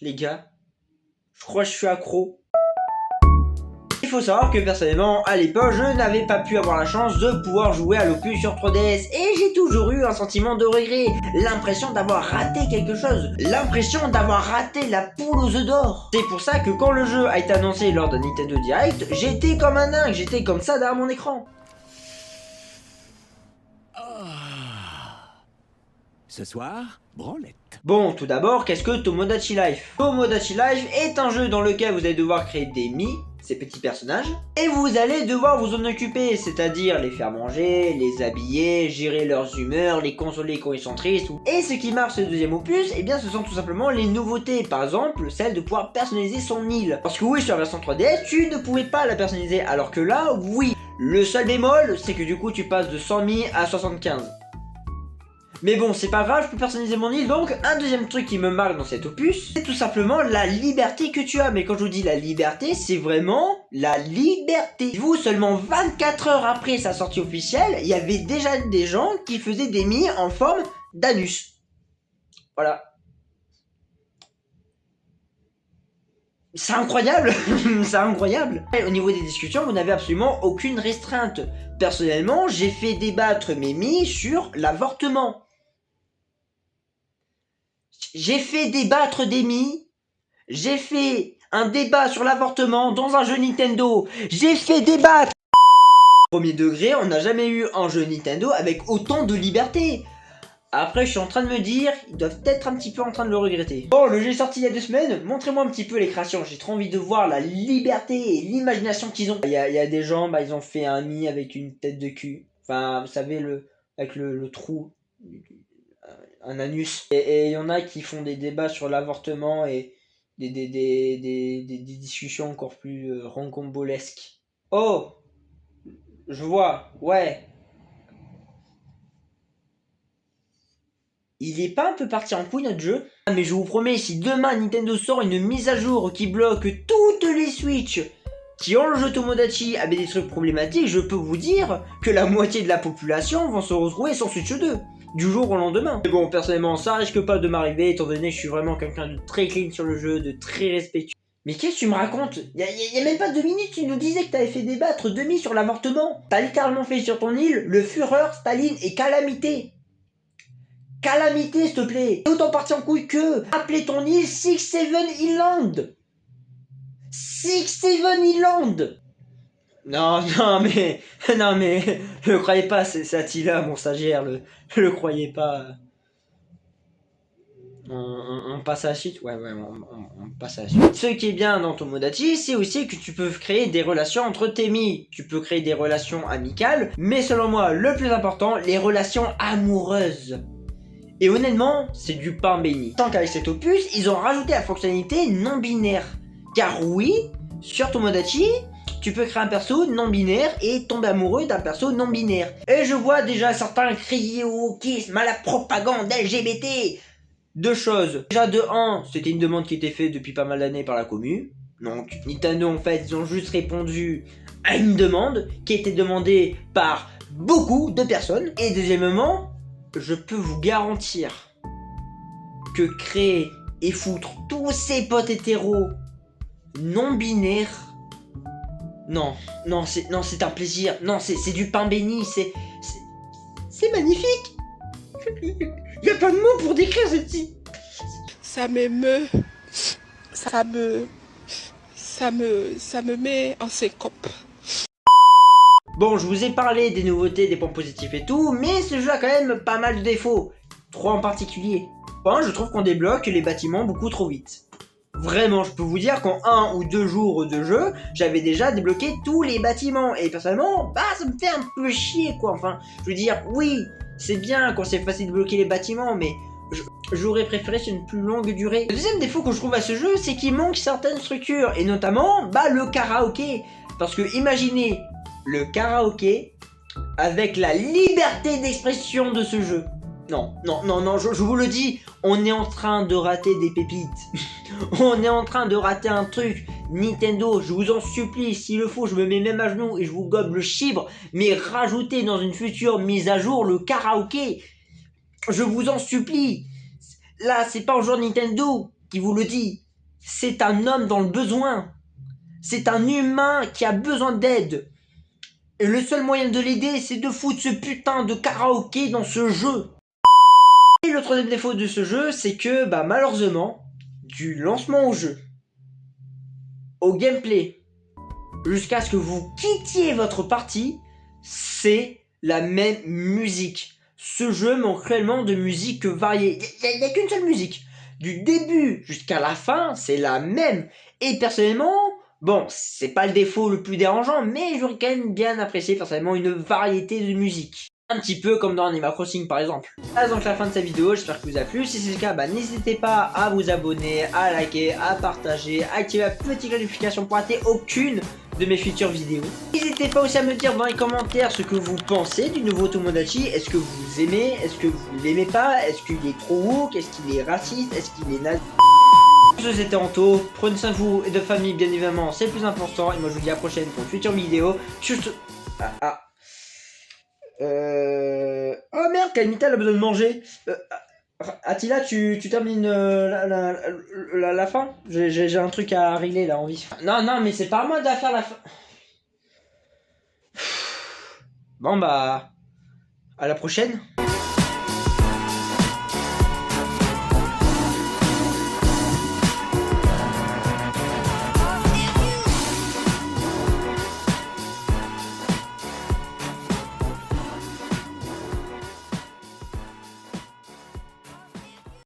Les gars, je crois que je suis accro. Il faut savoir que personnellement, à l'époque, je n'avais pas pu avoir la chance de pouvoir jouer à l'Opus sur 3DS et j'ai toujours eu un sentiment de regret, l'impression d'avoir raté quelque chose, l'impression d'avoir raté la poule aux œufs d'or. C'est pour ça que quand le jeu a été annoncé lors de Nintendo Direct, j'étais comme un dingue, j'étais comme ça derrière mon écran. Ce soir, branlette. Bon, tout d'abord, qu'est-ce que Tomodachi Life? Tomodachi Life est un jeu dans lequel vous allez devoir créer des ces petits personnages, et vous allez devoir vous en occuper, c'est-à-dire les faire manger, les habiller, gérer leurs humeurs, les consoler quand ils sont tristes. Et ce qui marche ce deuxième opus, eh bien ce sont tout simplement les nouveautés, par exemple celle de pouvoir personnaliser son île. Parce que oui, sur la version 3DS, tu ne pouvais pas la personnaliser, alors que là, oui. Le seul bémol, c'est que du coup tu passes de 100 000 à 75. Mais bon, c'est pas grave, je peux personnaliser mon île. Donc, un deuxième truc qui me marque dans cet opus, c'est tout simplement la liberté que tu as. Mais quand je vous dis la liberté, c'est vraiment la liberté. Vous, seulement 24 heures après sa sortie officielle, il y avait déjà des gens qui faisaient des mi en forme d'anus. Voilà. C'est incroyable. C'est incroyable. Et au niveau des discussions, vous n'avez absolument aucune restreinte. Personnellement, j'ai fait débattre mes mi sur l'avortement. J'ai fait débattre des mi. J'ai fait un débat sur l'avortement dans un jeu Nintendo. J'ai fait débattre. Premier degré, on n'a jamais eu un jeu Nintendo avec autant de liberté. Après, je suis en train de me dire, ils doivent être un petit peu en train de le regretter. Bon, le jeu est sorti il y a 2 semaines. Montrez-moi un petit peu les créations. J'ai trop envie de voir la liberté et l'imagination qu'ils ont. Il y a des gens, ils ont fait un mi avec une tête de cul. Enfin, vous savez, avec le trou. Un anus. Et il y en a qui font des débats sur l'avortement et des discussions encore plus rocambolesques. Oh, je vois, ouais. Il est pas un peu parti en couille notre jeu? Ah, mais je vous promets, si demain Nintendo sort une mise à jour qui bloque toutes les Switch qui ont le jeu Tomodachi avec des trucs problématiques, je peux vous dire que la moitié de la population vont se retrouver sans Switch 2. Du jour au lendemain. Mais bon, personnellement, ça risque pas de m'arriver, étant donné que je suis vraiment quelqu'un de très clean sur le jeu, de très respectueux. Mais qu'est-ce que tu me racontes? y a même pas 2 minutes, tu nous disais que t'avais fait débattre demi sur l'avortement. T'as littéralement fait sur ton île le Führer, Staline et Calamité. Calamité, s'il te plaît. Autant partir en couille que appeler ton île 6-7 Island. 6-7 Island. Non, mais, le croyez pas, c'est Attila, mon stagiaire, le croyez pas. On passe à la suite. Ouais, on passe à la suite. Ce qui est bien dans Tomodachi, c'est aussi que tu peux créer des relations entre tes mi. Tu peux créer des relations amicales, mais selon moi, le plus important, les relations amoureuses. Et honnêtement, c'est du pain béni. Tant qu'avec cet opus, ils ont rajouté la fonctionnalité non binaire. Car oui, sur Tomodachi, tu peux créer un perso non binaire et tomber amoureux d'un perso non binaire. Et je vois déjà certains crier au wokisme, à la propagande LGBT. 2 choses. Déjà de 1, c'était une demande qui était faite depuis pas mal d'années par la commu. Donc Nintendo en fait, ils ont juste répondu à une demande qui était demandée par beaucoup de personnes. Et deuxièmement, je peux vous garantir que créer et foutre tous ces potes hétéros non binaires, non, c'est un plaisir. Non, c'est du pain béni, c'est magnifique. Il y a pas de mots pour décrire cette petite. Ça m'émeut, ça me met en syncope. Bon, je vous ai parlé des nouveautés, des points positifs et tout, mais ce jeu a quand même pas mal de défauts. 3 en particulier. Enfin, je trouve qu'on débloque les bâtiments beaucoup trop vite. Vraiment, je peux vous dire qu'en 1 ou 2 jours de jeu, j'avais déjà débloqué tous les bâtiments. Et personnellement, ça me fait un peu chier, quoi. Enfin, je veux dire, oui, c'est bien quand c'est facile de bloquer les bâtiments, mais j'aurais préféré sur une plus longue durée. Le deuxième défaut que je trouve à ce jeu, c'est qu'il manque certaines structures, et notamment, le karaoké. Parce que imaginez le karaoké avec la liberté d'expression de ce jeu. Non, je vous le dis, on est en train de rater des pépites. On est en train de rater un truc. Nintendo, je vous en supplie, s'il le faut, je me mets même à genoux et je vous gobe le chibre, mais rajoutez dans une future mise à jour le karaoké. Je vous en supplie. Là, c'est pas un joueur Nintendo qui vous le dit. C'est un homme dans le besoin. C'est un humain qui a besoin d'aide. Et le seul moyen de l'aider, c'est de foutre ce putain de karaoké dans ce jeu. Et le troisième défaut de ce jeu, c'est que, malheureusement, du lancement au jeu, au gameplay, jusqu'à ce que vous quittiez votre partie, c'est la même musique. Ce jeu manque réellement de musique variée. Il n'y a qu'une seule musique. Du début jusqu'à la fin, c'est la même. Et personnellement, bon, c'est pas le défaut le plus dérangeant, mais j'aurais quand même bien apprécié personnellement une variété de musique. Un petit peu comme dans Animal Crossing par exemple. Voilà donc la fin de cette vidéo, j'espère que vous a plu. Si c'est le cas, n'hésitez pas à vous abonner, à liker, à partager, à activer la petite notification pour rater aucune de mes futures vidéos. N'hésitez pas aussi à me dire dans les commentaires ce que vous pensez du nouveau Tomodachi. Est-ce que vous aimez? Est-ce que vous l'aimez pas? Est-ce qu'il est trop woke? Est-ce qu'il est raciste? Est-ce qu'il est nazi? C'était Anto, prenez soin de vous et de famille bien évidemment, c'est le plus important. Et moi je vous dis à la prochaine pour une future vidéo. Tchuss. Oh merde, Kalimita elle a besoin de manger. Attila, tu termines la fin? J'ai un truc à régler là en vif. Non, mais c'est pas à moi de la faire la fin. Bon à la prochaine.